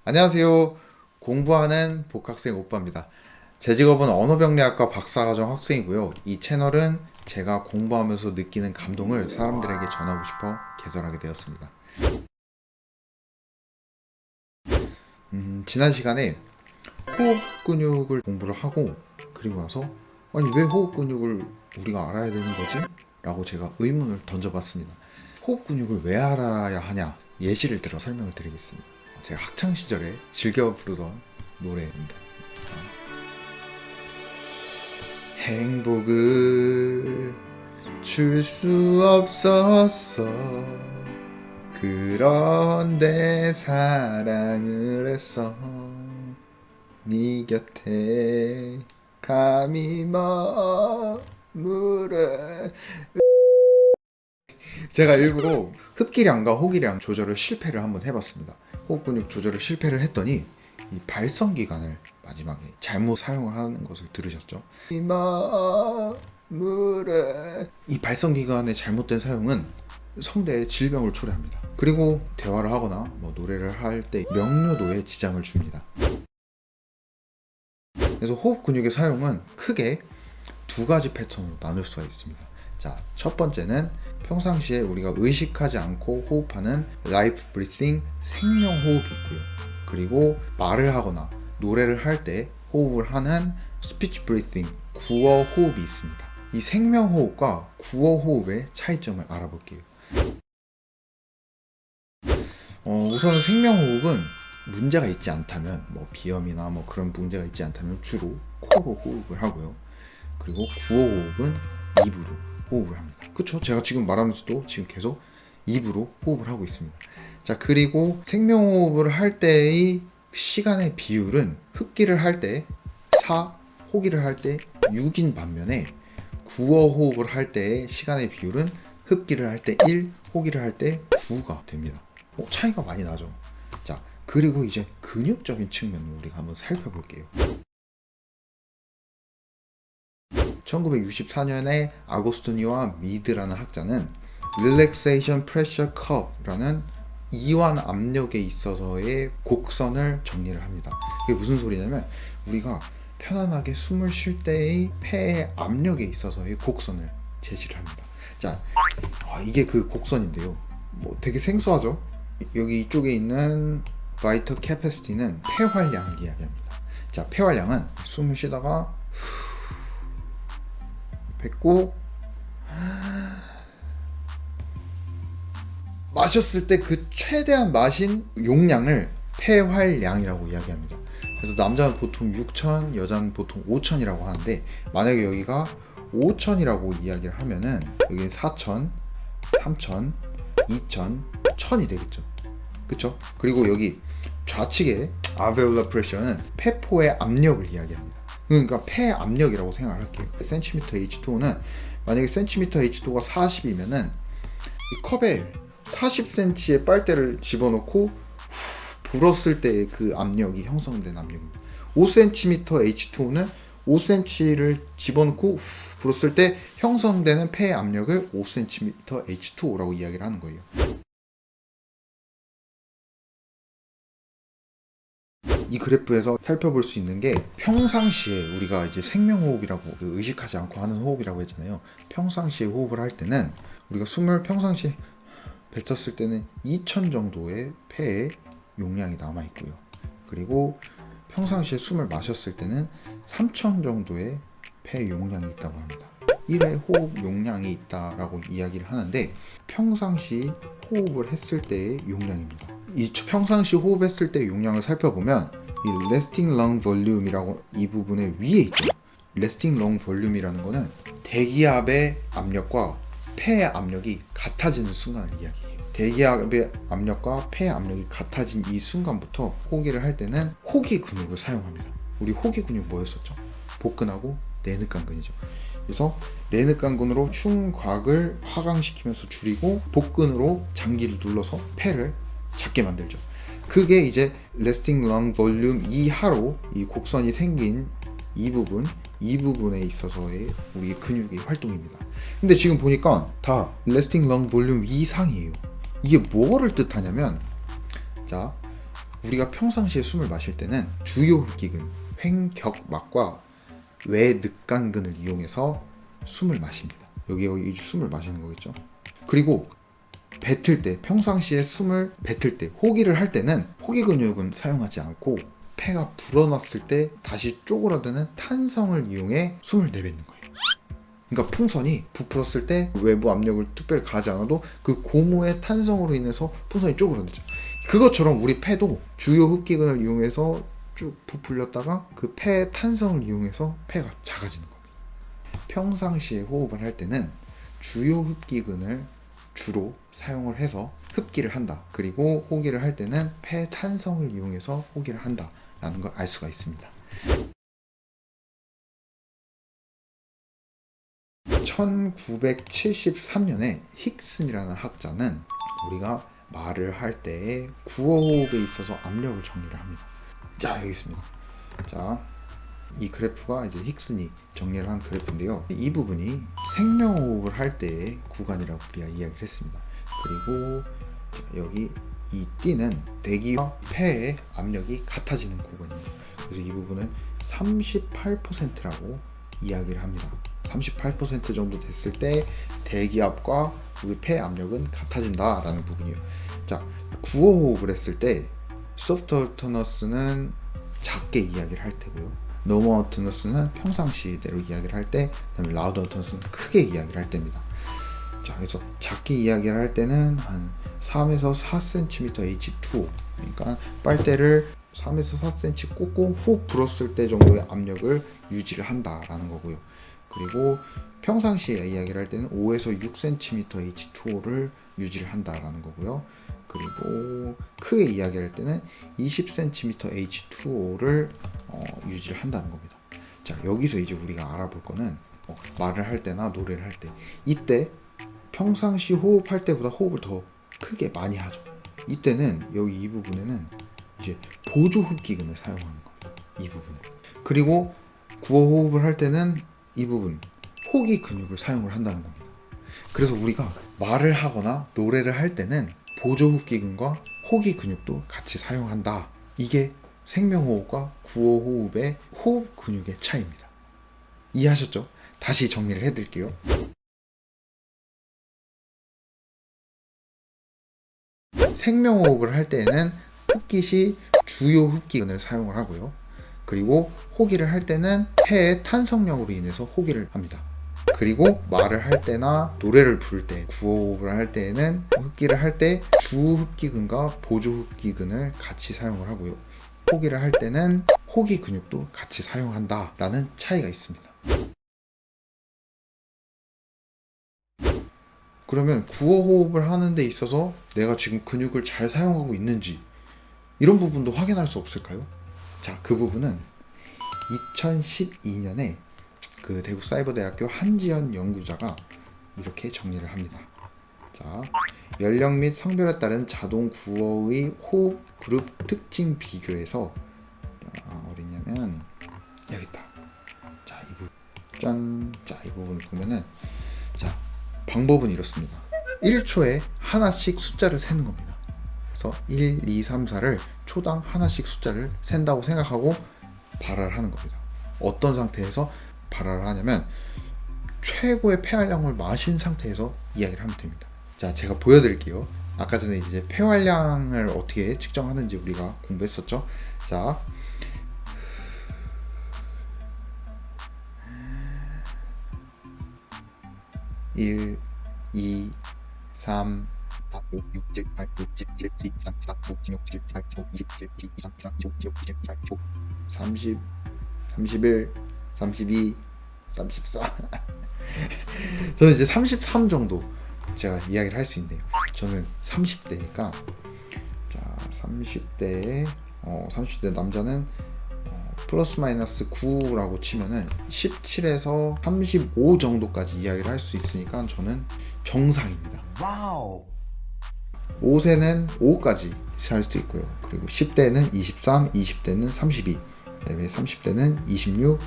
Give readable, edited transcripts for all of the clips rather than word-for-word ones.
안녕하세요. 공부하는 복학생 오빠입니다. 제 직업은 언어병리학과 박사과정 학생이고요. 이 채널은 제가 공부하면서 느끼는 감동을 사람들에게 전하고 싶어 개설하게 되었습니다. 지난 시간에 호흡 근육을 공부를 하고 그리고 나서 아니 왜 호흡 근육을 우리가 알아야 되는 거지? 라고 제가 의문을 던져봤습니다. 호흡 근육을 왜 알아야 하냐? 예시를 들어 설명을 드리겠습니다. 제가 학창 시절에 즐겨 부르던 노래입니다. 행복을 줄 수 없었어. 그런데 사랑을 했어. 네 곁에 감히 머무를. 제가 일부러 흡기량과 호기량 조절을 실패를 한번 해봤습니다. 호흡 근육 조절을 실패를 했더니 이 발성기관을 마지막에 잘못 사용을 하는 것을 들으셨죠? 이 발성기관의 잘못된 사용은 성대에 질병을 초래합니다. 그리고 대화를 하거나 노래를 할 때 명료도에 지장을 줍니다. 그래서 호흡 근육의 사용은 크게 두 가지 패턴으로 나눌 수가 있습니다. 자, 첫 번째는 평상시에 우리가 의식하지 않고 호흡하는 라이프 브리싱 생명 호흡이 있고요. 그리고 말을 하거나 노래를 할 때 호흡을 하는 스피치 브리싱 구어 호흡이 있습니다. 이 생명 호흡과 구어 호흡의 차이점을 알아볼게요. 우선 생명 호흡은 문제가 있지 않다면 비염이나 그런 문제가 있지 않다면 주로 코로 호흡을 하고요. 그리고 구어 호흡은 입으로 호흡을 합니다. 그쵸? 제가 지금 말하면서도 지금 계속 입으로 호흡을 하고 있습니다. 자, 그리고 생명호흡을 할 때의 시간의 비율은 흡기를 할 때 4, 호기를 할 때 6인 반면에 구어 호흡을 할 때의 시간의 비율은 흡기를 할 때 1, 호기를 할 때 9가 됩니다. 차이가 많이 나죠. 자, 그리고 이제 근육적인 측면을 우리가 한번 살펴볼게요. 1964년에 아고스토니와 미드라는 학자는 Relaxation Pressure Curve라는 이완 압력에 있어서의 곡선을 정리를 합니다. 이게 무슨 소리냐면 우리가 편안하게 숨을 쉴 때의 폐의 압력에 있어서의 곡선을 제시를 합니다. 자, 이게 그 곡선인데요. 되게 생소하죠? 여기 이쪽에 있는 Vital Capacity는 폐활량을 이야기합니다. 자, 폐활량은 숨을 쉬다가 뱉고 마셨을 때 그 최대한 마신 용량을 폐활량이라고 이야기합니다. 그래서 남자는 보통 6천, 여자는 보통 5천이라고 하는데 만약에 여기가 5천이라고 이야기를 하면은 여기 4천, 3천, 2천, 1000이 되겠죠. 그쵸? 그리고 여기 좌측에 alveolar pressure는 폐포의 압력을 이야기합니다. 그러니까 폐 압력이라고 생각을 할게요. 센티미터 H2O는 만약에 센티미터 H2O가 40이면은 이 컵에 40cm의 빨대를 집어넣고 불었을 때의 그 압력이 형성된 압력입니다. 5cm H2O는 5cm를 집어넣고 불었을 때 형성되는 폐의 압력을 5cm H2O라고 이야기를 하는 거예요. 이 그래프에서 살펴볼 수 있는 게 평상시에 우리가 이제 생명호흡이라고 의식하지 않고 하는 호흡이라고 했잖아요. 평상시에 호흡을 할 때는 우리가 숨을 평상시에 뱉었을 때는 2000 정도의 폐에 용량이 남아 있고요. 그리고 평상시에 숨을 마셨을 때는 3000 정도의 폐 용량이 있다고 합니다. 1회 호흡 용량이 있다라고 이야기를 하는데 평상시 호흡을 했을 때의 용량입니다. 이 평상시 호흡했을 때 용량을 살펴보면 이 resting lung volume이라고 이 부분의 위에 있죠. resting lung volume이라는 거는 대기압의 압력과 폐의 압력이 같아지는 순간을 이야기해요. 대기압의 압력과 폐의 압력이 같아진 이 순간부터 호기를 할 때는 호기 근육을 사용합니다. 우리 호기 근육 뭐였었죠? 복근하고 내늑간근이죠. 그래서 내늑간근으로 충곽을 하강시키면서 줄이고 복근으로 장기를 눌러서 폐를 작게 만들죠. 그게 이제 resting lung volume 이하로 이 곡선이 생긴 이 부분에 있어서의 우리 근육의 활동입니다. 근데 지금 보니까 다 resting lung volume 이상이에요. 이게 뭐를 뜻하냐면 자, 우리가 평상시에 숨을 마실 때는 주요 흡기근, 횡격막과 외늑간근을 이용해서 숨을 마십니다. 여기 숨을 마시는 거겠죠. 그리고 뱉을 때, 평상시에 숨을 뱉을 때, 호기를 할 때는 호기 근육은 사용하지 않고 폐가 불어났을 때 다시 쪼그라드는 탄성을 이용해 숨을 내뱉는 거예요. 그러니까 풍선이 부풀었을 때 외부 압력을 특별히 가하지 않아도 그 고무의 탄성으로 인해서 풍선이 쪼그라들죠. 그것처럼 우리 폐도 주요 흡기근을 이용해서 쭉 부풀렸다가 그 폐의 탄성을 이용해서 폐가 작아지는 겁니다. 평상시에 호흡을 할 때는 주요 흡기근을 주로 사용을 해서 흡기를 한다. 그리고 호기를 할 때는 폐 탄성을 이용해서 호기를 한다 라는 걸 알 수가 있습니다. 1973년에 힉슨이라는 학자는 우리가 말을 할 때의 구어호흡에 있어서 압력을 정리를 합니다. 자, 여기 있습니다. 자, 이 그래프가 이제 힉슨이 정리를 한 그래프인데요. 이 부분이 생명호흡을 할 때의 구간이라고 우리가 이야기를 했습니다. 그리고 여기 이 띠는 대기와 폐의 압력이 같아지는 구간이에요. 그래서 이 부분은 38%라고 이야기를 합니다. 38% 정도 됐을 때 대기압과 우리 폐 압력은 같아진다라는 부분이에요. 자, 구어호흡을 했을 때 소프트 얼터너스는 작게 이야기를 할 테고요. 노멀 얼터너스는 평상시대로 이야기를 할 때, 그다음에 라우드 얼터너스는 크게 이야기를 할 때입니다. 자, 그래서 작게 이야기를 할 때는 한 3에서 4cm H2O, 그러니까 빨대를 3에서 4cm 꽂고 훅 불었을 때 정도의 압력을 유지를 한다라는 거고요. 그리고 평상시에 이야기를 할 때는 5에서 6cm H2O를 유지를 한다라는 거고요. 그리고 크게 이야기할 때는 20cm H2O를 유지를 한다는 겁니다. 자, 여기서 이제 우리가 알아볼 거는 말을 할 때나 노래를 할 때, 이때 평상시 호흡할 때보다 호흡을 더 크게 많이 하죠. 이때는 여기 이 부분에는 이제 보조 흡기근을 사용하는 겁니다. 이 부분에. 그리고 구어 호흡을 할 때는 이 부분 호기 근육을 사용을 한다는 겁니다. 그래서 우리가 말을 하거나 노래를 할 때는 보조 흡기근과 호기 근육도 같이 사용한다. 이게 생명호흡과 구어 호흡의 호흡 근육의 차이입니다. 이해하셨죠? 다시 정리를 해드릴게요. 생명호흡을 할 때에는 흡기 시 주요 흡기근을 사용을 하고요. 그리고 호기를 할 때는 폐의 탄성력으로 인해서 호기를 합니다. 그리고 말을 할 때나 노래를 부를 때, 구호흡을 할 때에는 흡기를 할 때 주흡기근과 보조흡기근을 같이 사용을 하고요. 호기를 할 때는 호기 근육도 같이 사용한다 라는 차이가 있습니다. 그러면 구호흡을 하는 데 있어서 내가 지금 근육을 잘 사용하고 있는지 이런 부분도 확인할 수 없을까요? 자, 그 부분은 2012년에 그 대구사이버대학교 한지연 연구자가 이렇게 정리를 합니다. 자, 연령 및 성별에 따른 자동 구어의 호흡 그룹 특징 비교에서 어딨냐면 여기 있다. 자, 이 부분 짠. 자, 이 부분을 보면은 자, 방법은 이렇습니다. 1초에 하나씩 숫자를 세는 겁니다. 그래서 1, 2, 3, 4를 초당 하나씩 숫자를 센다고 생각하고 발화를 하는 겁니다. 어떤 상태에서 발화를 하냐면 최고의 폐활량을 마신 상태에서 이야기를 하면 됩니다. 자, 제가 보여드릴게요. 아까 전에 이제 폐활량을 어떻게 측정하는지 우리가 공부했었죠. 자, (1, 2, 3, 4, 5, 6, 7, 8, 9, 10, 11, 12, 13, 14, 15, 16, 17, 18, 19, 20, 21, 22, 23, 24, 25, 26, 27, 28, 29, 30, 31, 32, 34 저는 이제 33 정도 제가 이야기를 할 수 있네요. 저는 30대니까 자, 30대 남자는 플러스 마이너스 9라고 치면은 17에서 35 정도까지 이야기를 할 수 있으니까 저는 정상입니다. 와우. 5세는 5까지 살 수 있고요. 그리고 10대는 23, 20대는 32, 그다음에 30대는 26,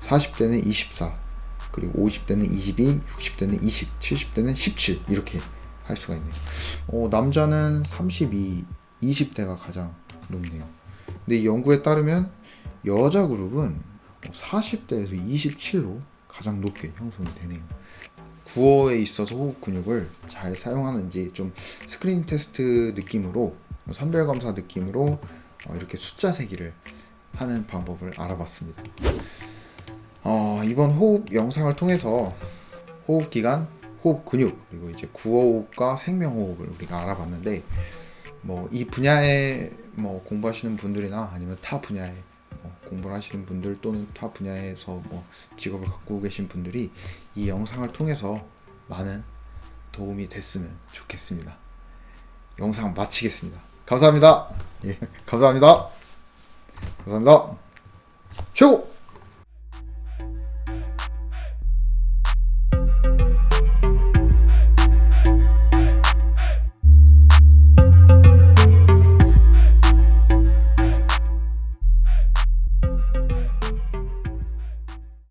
40대는 24, 그리고 50대는 22, 60대는 20, 70대는 17 이렇게 할 수가 있네요. 남자는 32, 20대가 가장 높네요. 근데 이 연구에 따르면 여자 그룹은 40대에서 27로 가장 높게 형성이 되네요. 구어에 있어서 호흡 근육을 잘 사용하는지 좀 스크린 테스트 느낌으로, 선별 검사 느낌으로 이렇게 숫자 세기를 하는 방법을 알아봤습니다. 이번 호흡 영상을 통해서 호흡 기관, 호흡 근육, 그리고 이제 구호흡과 생명 호흡을 우리가 알아봤는데, 뭐 이 분야에 뭐 공부하시는 분들이나 아니면 타 분야에 공부를 하시는 분들 또는 타 분야에서 뭐 직업을 갖고 계신 분들이 이 영상을 통해서 많은 도움이 됐으면 좋겠습니다. 영상 마치겠습니다. 감사합니다. 예, 감사합니다. 감사합니다. 최고!